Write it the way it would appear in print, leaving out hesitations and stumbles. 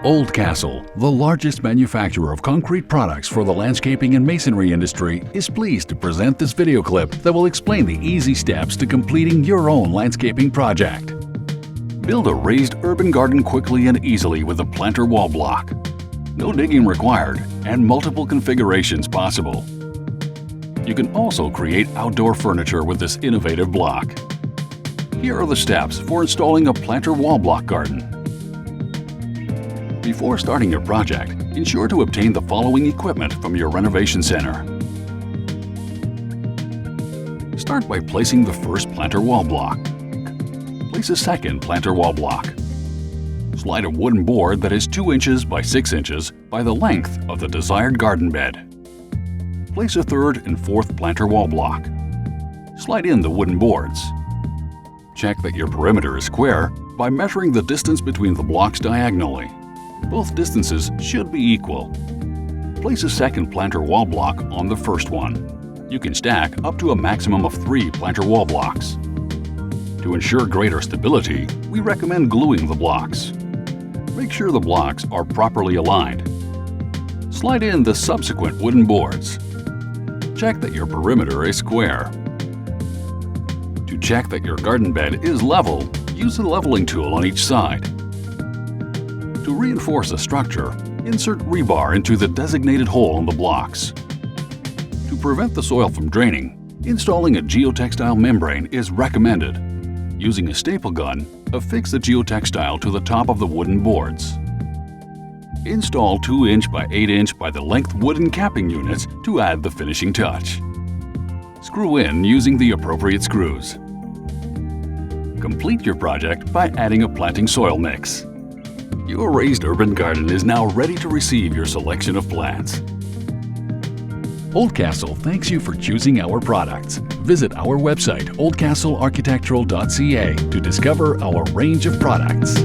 Oldcastle, the largest manufacturer of concrete products for the landscaping and masonry industry, is pleased to present this video clip that will explain the easy steps to completing your own landscaping project. Build a raised urban garden quickly and easily with a planter wall block. No digging required and multiple configurations possible. You can also create outdoor furniture with this innovative block. Here are the steps for installing a planter wall block garden. Before starting your project, ensure to obtain the following equipment from your renovation center. Start by placing the first planter wall block. Place a second planter wall block. Slide a wooden board that is 2 inches by 6 inches by the length of the desired garden bed. Place a third and fourth planter wall block. Slide in the wooden boards. Check that your perimeter is square by measuring the distance between the blocks diagonally. Both distances should be equal. Place a second planter wall block on the first one. You can stack up to a maximum of 3 planter wall blocks. To ensure greater stability, we recommend gluing the blocks. Make sure the blocks are properly aligned. Slide in the subsequent wooden boards. Check that your perimeter is square. To check that your garden bed is level, use the leveling tool on each side. To reinforce a structure, insert rebar into the designated hole in the blocks. To prevent the soil from draining, installing a geotextile membrane is recommended. Using a staple gun, affix the geotextile to the top of the wooden boards. Install 2-inch by 8-inch by the length wooden capping units to add the finishing touch. Screw in using the appropriate screws. Complete your project by adding a planting soil mix. Your raised urban garden is now ready to receive your selection of plants. Oldcastle thanks you for choosing our products. Visit our website oldcastlearchitectural.ca to discover our range of products.